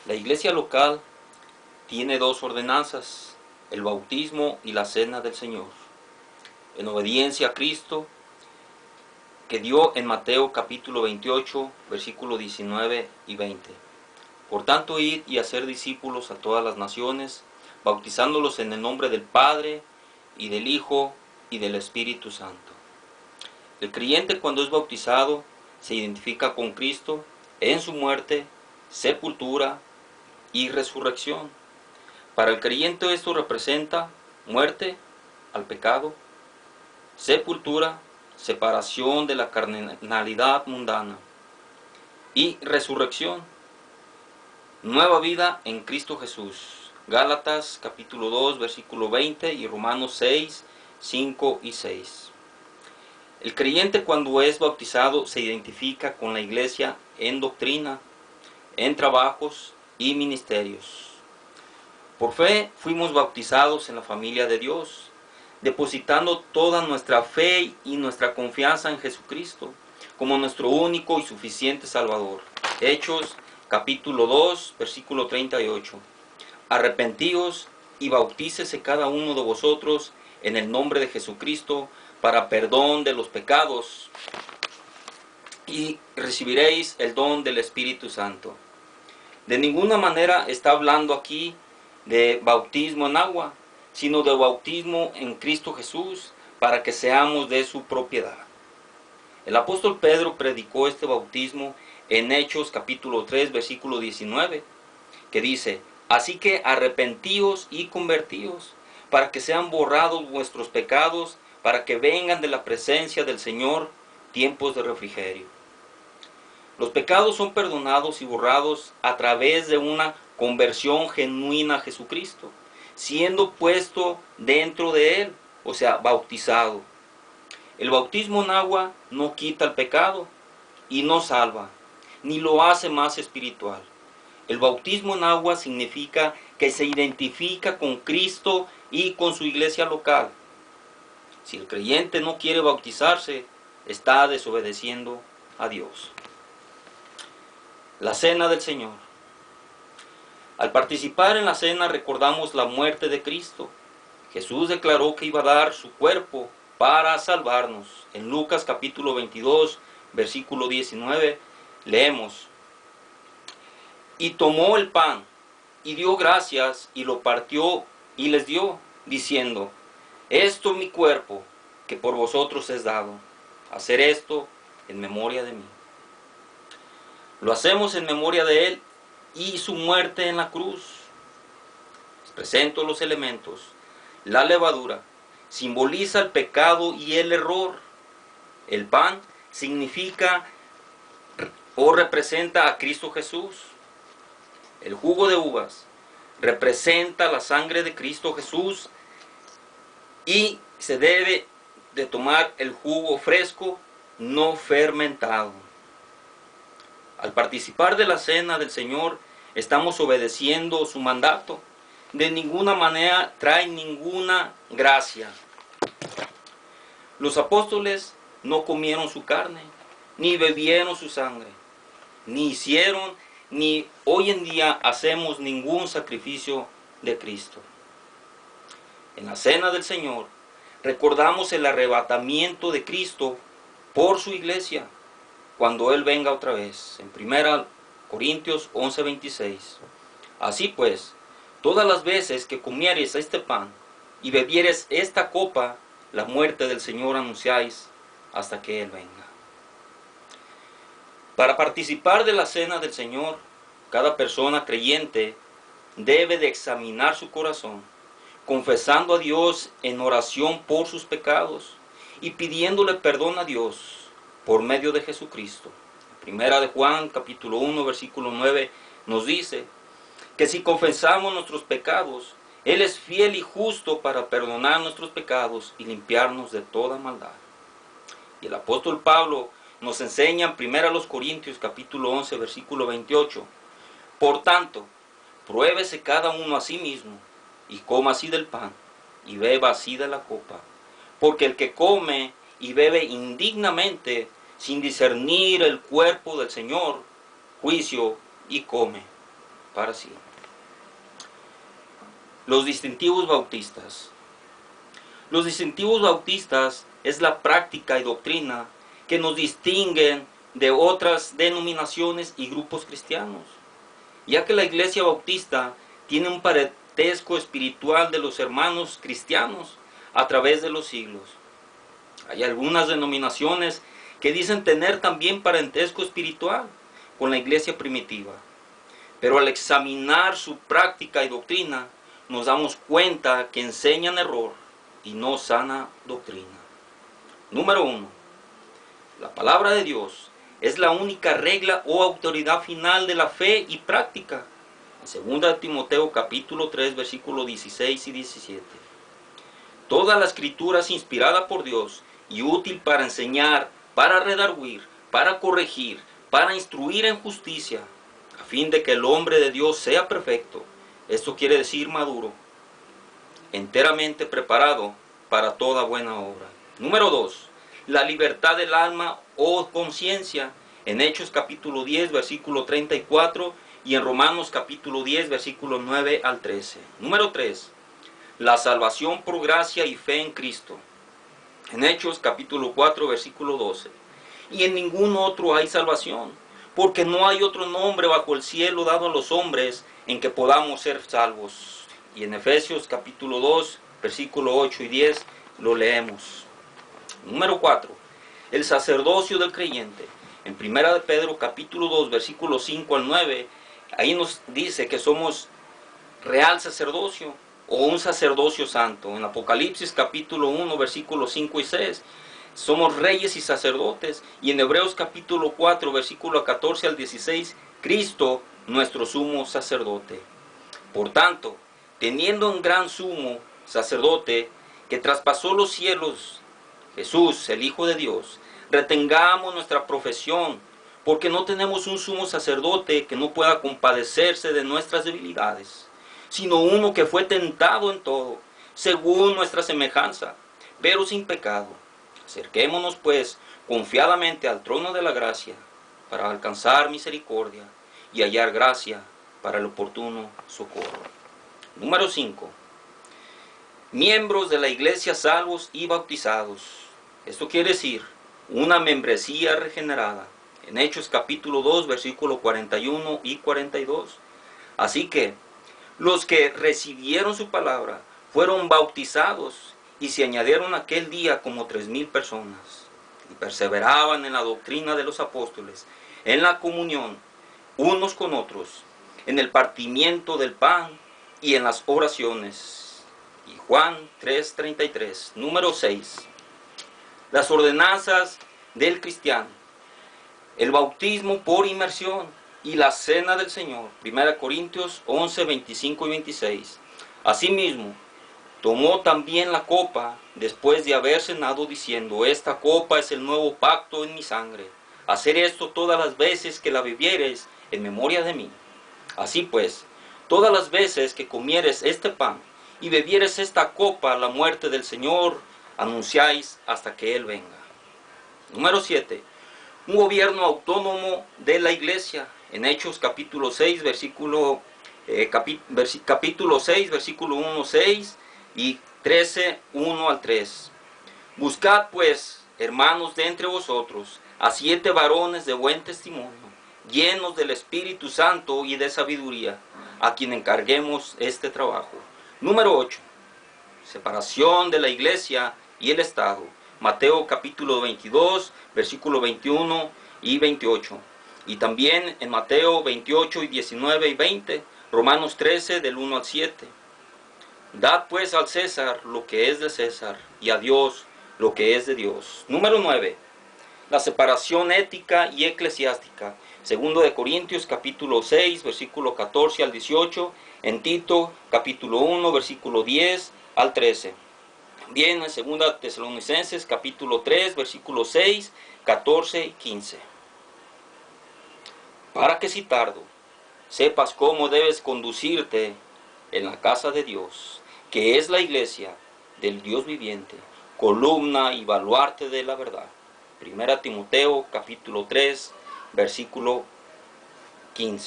La iglesia local tiene dos ordenanzas, el bautismo y la cena del Señor, en obediencia a Cristo, que dio en Mateo capítulo 28, versículo 19 y 20. Por tanto, id y hacer discípulos a todas las naciones, bautizándolos en el nombre del Padre, y del Hijo, y del Espíritu Santo. El creyente, cuando es bautizado, se identifica con Cristo en su muerte, sepultura y resurrección. Para el creyente esto representa muerte al pecado, sepultura, separación de la carnalidad mundana, y resurrección, nueva vida en Cristo Jesús. Gálatas capítulo 2 versículo 20 y Romanos 6, 5 y 6. El creyente, cuando es bautizado, se identifica con la iglesia en doctrina, en trabajos y ministerios. Por fe fuimos bautizados en la familia de Dios, depositando toda nuestra fe y nuestra confianza en Jesucristo como nuestro único y suficiente Salvador. Hechos capítulo 2 versículo 38. Arrepentíos y bautícese cada uno de vosotros en el nombre de Jesucristo para perdón de los pecados, y recibiréis el don del Espíritu Santo. De ninguna manera está hablando aquí de bautismo en agua, sino de bautismo en Cristo Jesús, para que seamos de su propiedad. El apóstol Pedro predicó este bautismo en Hechos capítulo 3 versículo 19, que dice: así que arrepentíos y convertíos, para que sean borrados vuestros pecados, para que vengan de la presencia del Señor tiempos de refrigerio. Los pecados son perdonados y borrados a través de una conversión genuina a Jesucristo, siendo puesto dentro de Él, o sea, bautizado. El bautismo en agua no quita el pecado y no salva, ni lo hace más espiritual. El bautismo en agua significa que se identifica con Cristo y con su iglesia local. Si el creyente no quiere bautizarse, está desobedeciendo a Dios. La cena del Señor. Al participar en la cena recordamos la muerte de Cristo. Jesús declaró que iba a dar su cuerpo para salvarnos. En Lucas capítulo 22, versículo 19, leemos: y tomó el pan, y dio gracias, y lo partió, y les dio, diciendo: esto es mi cuerpo, que por vosotros es dado. Hacer esto en memoria de mí. Lo hacemos en memoria de Él y su muerte en la cruz. Les presento los elementos. La levadura simboliza el pecado y el error. El pan significa o representa a Cristo Jesús. El jugo de uvas representa la sangre de Cristo Jesús, y se debe de tomar el jugo fresco, no fermentado. Al participar de la cena del Señor, estamos obedeciendo su mandato. De ninguna manera trae ninguna gracia. Los apóstoles no comieron su carne, ni bebieron su sangre, ni hicieron, ni hoy en día hacemos ningún sacrificio de Cristo. En la cena del Señor recordamos el arrebatamiento de Cristo por su iglesia cuando Él venga otra vez. En 1 Corintios 11:26. Así pues, todas las veces que comieres este pan y bebieres esta copa, la muerte del Señor anunciáis hasta que Él venga. Para participar de la cena del Señor, cada persona creyente debe de examinar su corazón, confesando a Dios en oración por sus pecados y pidiéndole perdón a Dios por medio de Jesucristo. Primera de Juan capítulo 1 versículo 9 nos dice que si confesamos nuestros pecados, Él es fiel y justo para perdonar nuestros pecados y limpiarnos de toda maldad. Y el apóstol Pablo nos enseña en 1 Corintios capítulo 11 versículo 28: por tanto, pruébese cada uno a sí mismo, y coma así del pan, y beba así de la copa. Porque el que come y bebe indignamente, sin discernir el cuerpo del Señor, juicio y come. para sí. Los distintivos bautistas. Los distintivos bautistas es la práctica y doctrina que nos distinguen de otras denominaciones y grupos cristianos, ya que la Iglesia Bautista tiene un parentesco espiritual de los hermanos cristianos a través de los siglos. Hay algunas denominaciones que dicen tener también parentesco espiritual con la Iglesia primitiva, pero al examinar su práctica y doctrina nos damos cuenta que enseñan error y no sana doctrina. Número 1. La palabra de Dios es la única regla o autoridad final de la fe y práctica. En 2 Timoteo capítulo 3, versículos 16 y 17. Toda la escritura es inspirada por Dios y útil para enseñar, para redarguir, para corregir, para instruir en justicia, a fin de que el hombre de Dios sea perfecto. Esto quiere decir maduro, enteramente preparado para toda buena obra. Número 2. La libertad del alma o conciencia, en Hechos capítulo 10, versículo 34, y en Romanos capítulo 10, versículo 9 al 13. Número 3. La salvación por gracia y fe en Cristo, en Hechos capítulo 4, versículo 12. Y en ningún otro hay salvación, porque no hay otro nombre bajo el cielo dado a los hombres en que podamos ser salvos. Y en Efesios capítulo 2, versículo 8 y 10 lo leemos. Número 4. El sacerdocio del creyente. En 1 de Pedro capítulo 2, versículo 5 al 9, ahí nos dice que somos real sacerdocio o un sacerdocio santo. En Apocalipsis capítulo 1, versículos 5 y 6, somos reyes y sacerdotes. Y en Hebreos capítulo 4, versículo 14 al 16, Cristo, nuestro sumo sacerdote. Por tanto, teniendo un gran sumo sacerdote que traspasó los cielos, Jesús, el Hijo de Dios, retengamos nuestra profesión, porque no tenemos un sumo sacerdote que no pueda compadecerse de nuestras debilidades, sino uno que fue tentado en todo, según nuestra semejanza, pero sin pecado. Acerquémonos pues confiadamente al trono de la gracia, para alcanzar misericordia y hallar gracia para el oportuno socorro. Número 5. Miembros de la iglesia salvos y bautizados. Esto quiere decir una membresía regenerada. En Hechos capítulo 2, versículo 41 y 42. Así que los que recibieron su palabra fueron bautizados y se añadieron aquel día como 3,000 personas. Y perseveraban en la doctrina de los apóstoles, en la comunión unos con otros, en el partimiento del pan y en las oraciones. Y Juan 3:33. Número 6. Las ordenanzas del cristiano. El bautismo por inmersión y la cena del Señor. 1 Corintios 11, 25 y 26. Asimismo, tomó también la copa después de haber cenado, diciendo: esta copa es el nuevo pacto en mi sangre. Hacer esto todas las veces que la bebiereis en memoria de mí. Así pues, todas las veces que comieres este pan y bebieres esta copa, la muerte del Señor anunciáis hasta que Él venga. Número 7. Un gobierno autónomo de la iglesia. En Hechos capítulo 6, capítulo 6, versículo 1, 6 y 13, 1 al 3. Buscad pues, hermanos, de entre vosotros, a 7 varones de buen testimonio, llenos del Espíritu Santo y de sabiduría, a quien encarguemos este trabajo. Número 8. Separación de la iglesia y el Estado. Mateo capítulo 22, versículo 21 y 28. Y también en Mateo 28 y 19 y 20. Romanos 13 del 1 al 7. Dad pues al César lo que es de César y a Dios lo que es de Dios. Número 9. La separación ética y eclesiástica. 2 de Corintios capítulo 6, versículo 14 al 18. En Tito capítulo 1, versículo 10 al 13. También en 2 Tesalonicenses capítulo 3, versículo 6, 14 y 15. Para que si tardo, sepas cómo debes conducirte en la casa de Dios, que es la iglesia del Dios viviente, columna y baluarte de la verdad. 1 Timoteo capítulo 3, versículo 15.